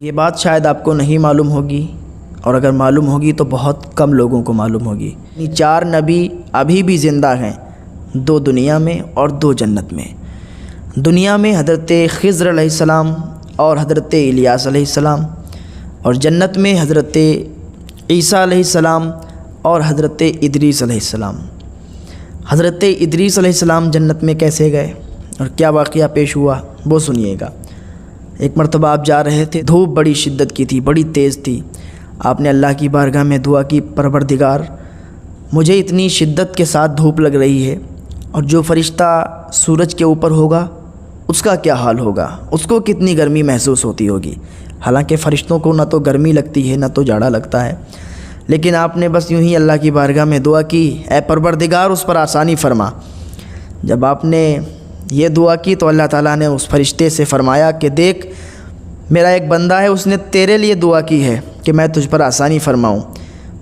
یہ بات شاید آپ کو نہیں معلوم ہوگی، اور اگر معلوم ہوگی تو بہت کم لوگوں کو معلوم ہوگی۔ 4 نبی ابھی بھی زندہ ہیں، 2 دنیا میں اور 2 جنت میں۔ دنیا میں حضرت خضر علیہ السلام اور حضرت الیاس علیہ السلام، اور جنت میں حضرت عیسیٰ علیہ السلام اور حضرت ادریس علیہ السلام۔ حضرت ادریس علیہ السلام جنت میں کیسے گئے اور کیا واقعہ پیش ہوا وہ سنیے گا۔ ایک مرتبہ آپ جا رہے تھے، دھوپ بڑی شدت کی تھی، بڑی تیز تھی۔ آپ نے اللہ کی بارگاہ میں دعا کی، پروردگار مجھے اتنی شدت کے ساتھ دھوپ لگ رہی ہے، اور جو فرشتہ سورج کے اوپر ہوگا اس کا کیا حال ہوگا، اس کو کتنی گرمی محسوس ہوتی ہوگی۔ حالانکہ فرشتوں کو نہ تو گرمی لگتی ہے نہ تو جاڑا لگتا ہے، لیکن آپ نے بس یوں ہی اللہ کی بارگاہ میں دعا کی، اے پروردگار اس پر آسانی فرما۔ جب آپ نے یہ دعا کی تو اللہ تعالیٰ نے اس فرشتے سے فرمایا کہ دیکھ، میرا ایک بندہ ہے، اس نے تیرے لیے دعا کی ہے کہ میں تجھ پر آسانی فرماؤں۔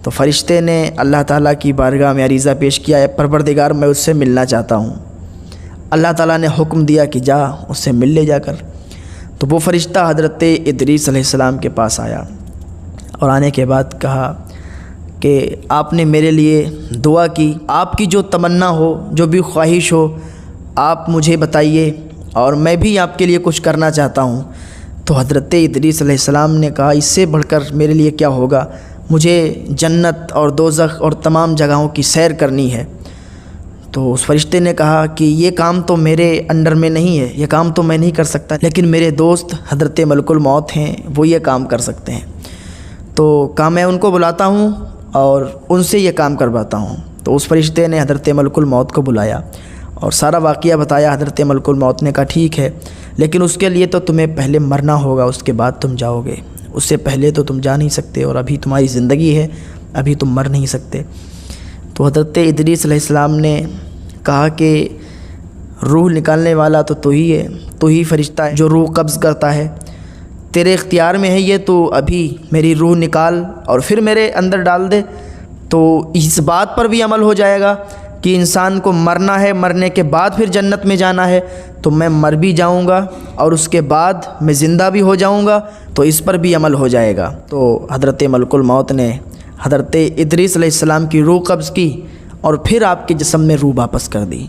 تو فرشتے نے اللہ تعالیٰ کی بارگاہ میں عریضہ پیش کیا، اے پروردگار میں اس سے ملنا چاہتا ہوں۔ اللہ تعالیٰ نے حکم دیا کہ جا اس سے مل لے جا کر۔ تو وہ فرشتہ حضرت ادریس علیہ السلام کے پاس آیا، اور آنے کے بعد کہا کہ آپ نے میرے لیے دعا کی، آپ کی جو تمنا ہو، جو بھی خواہش ہو، آپ مجھے بتائیے اور میں بھی آپ کے لیے کچھ کرنا چاہتا ہوں۔ تو حضرت ادریس علیہ السلام نے کہا اس سے بڑھ کر میرے لیے کیا ہوگا، مجھے جنت اور دوزخ اور تمام جگہوں کی سیر کرنی ہے۔ تو اس فرشتے نے کہا کہ یہ کام تو میرے انڈر میں نہیں ہے، یہ کام تو میں نہیں کر سکتا، لیکن میرے دوست حضرت ملک الموت ہیں، وہ یہ کام کر سکتے ہیں۔ تو کہا میں ان کو بلاتا ہوں اور ان سے یہ کام کرواتا ہوں۔ تو اس فرشتے نے حضرت ملک الموت کو بلایا اور سارا واقعہ بتایا۔ حضرت ملک الموت نے کہا ٹھیک ہے، لیکن اس کے لیے تو تمہیں پہلے مرنا ہوگا، اس کے بعد تم جاؤ گے، اس سے پہلے تو تم جا نہیں سکتے، اور ابھی تمہاری زندگی ہے، ابھی تم مر نہیں سکتے۔ تو حضرت ادریس علیہ السلام نے کہا کہ روح نکالنے والا تو ہی ہے، تو ہی فرشتہ ہے جو روح قبض کرتا ہے، تیرے اختیار میں ہے یہ، تو ابھی میری روح نکال اور پھر میرے اندر ڈال دے، تو اس بات پر بھی عمل ہو جائے گا کہ انسان کو مرنا ہے، مرنے کے بعد پھر جنت میں جانا ہے، تو میں مر بھی جاؤں گا اور اس کے بعد میں زندہ بھی ہو جاؤں گا، تو اس پر بھی عمل ہو جائے گا۔ تو حضرت ملک الموت نے حضرت ادریس علیہ السلام کی روح قبض کی اور پھر آپ کے جسم میں روح واپس کر دی۔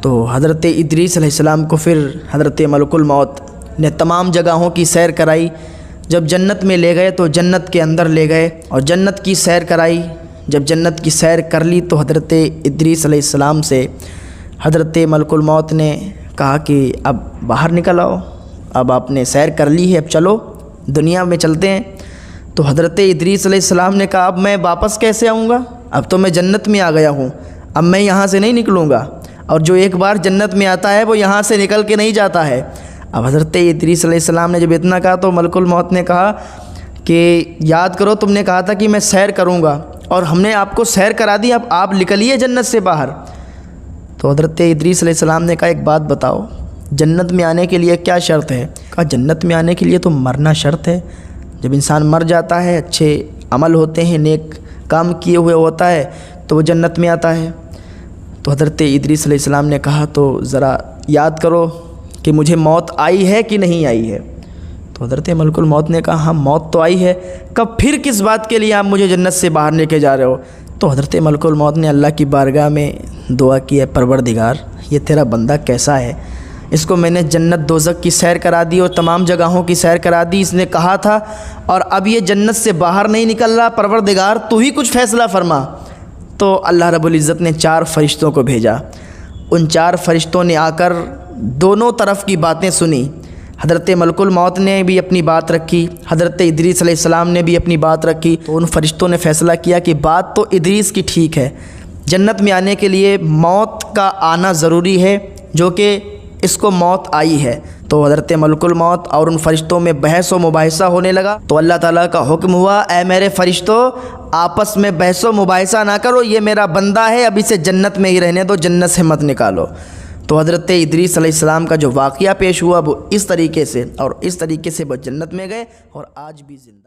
تو حضرت ادریس علیہ السلام کو پھر حضرت ملک الموت نے تمام جگہوں کی سیر کرائی۔ جب جنت میں لے گئے تو جنت کے اندر لے گئے اور جنت کی سیر کرائی۔ جب جنت کی سیر کر لی تو حضرت ادریس علیہ السلام سے حضرت ملک الموت نے کہا کہ اب باہر نکل آؤ، اب آپ نے سیر کر لی ہے، اب چلو دنیا میں چلتے ہیں۔ تو حضرت ادریس علیہ السلام نے کہا اب میں واپس کیسے آؤں گا، اب تو میں جنت میں آ گیا ہوں، اب میں یہاں سے نہیں نکلوں گا، اور جو ایک بار جنت میں آتا ہے وہ یہاں سے نکل کے نہیں جاتا ہے۔ اب حضرت ادریس علیہ السلام نے جب اتنا کہا تو ملک الموت نے کہا کہ یاد کرو تم نے کہا تھا کہ میں سیر کروں گا، اور ہم نے آپ کو سیر کرا دی، اب آپ نکلیے جنت سے باہر۔ تو حضرت ادریس علیہ السلام نے کہا ایک بات بتاؤ، جنت میں آنے کے لیے کیا شرط ہے؟ کہا جنت میں آنے کے لیے تو مرنا شرط ہے، جب انسان مر جاتا ہے، اچھے عمل ہوتے ہیں، نیک کام کیے ہوئے ہوتا ہے تو وہ جنت میں آتا ہے۔ تو حضرت ادریس علیہ السلام نے کہا تو ذرا یاد کرو کہ مجھے موت آئی ہے کہ نہیں آئی ہے؟ تو حضرت ملک الموت نے کہا ہاں موت تو آئی ہے، کب پھر کس بات کے لیے آپ مجھے جنت سے باہر لے کے جا رہے ہو؟ تو حضرت ملک الموت نے اللہ کی بارگاہ میں دعا کی، ہے پروردگار یہ تیرا بندہ کیسا ہے، اس کو میں نے جنت دوزخ کی سیر کرا دی اور تمام جگہوں کی سیر کرا دی، اس نے کہا تھا، اور اب یہ جنت سے باہر نہیں نکل رہا، پروردگار تو ہی کچھ فیصلہ فرما۔ تو اللہ رب العزت نے 4 فرشتوں کو بھیجا۔ ان 4 فرشتوں نے آ کر دونوں طرف کی باتیں سنی۔ حضرت ملک الموت نے بھی اپنی بات رکھی، حضرت ادریس علیہ السلام نے بھی اپنی بات رکھی۔ تو ان فرشتوں نے فیصلہ کیا کہ بات تو ادریس کی ٹھیک ہے، جنت میں آنے کے لیے موت کا آنا ضروری ہے، جو کہ اس کو موت آئی ہے۔ تو حضرت ملک الموت اور ان فرشتوں میں بحث و مباحثہ ہونے لگا۔ تو اللہ تعالیٰ کا حکم ہوا اے میرے فرشتوں آپس میں بحث و مباحثہ نہ کرو، یہ میرا بندہ ہے، اب اسے جنت میں ہی رہنے دو، جنت سے مت نکالو۔ تو حضرت ادریس علیہ السلام کا جو واقعہ پیش ہوا وہ اس طریقے سے، اور اس طریقے سے وہ جنت میں گئے اور آج بھی زندہ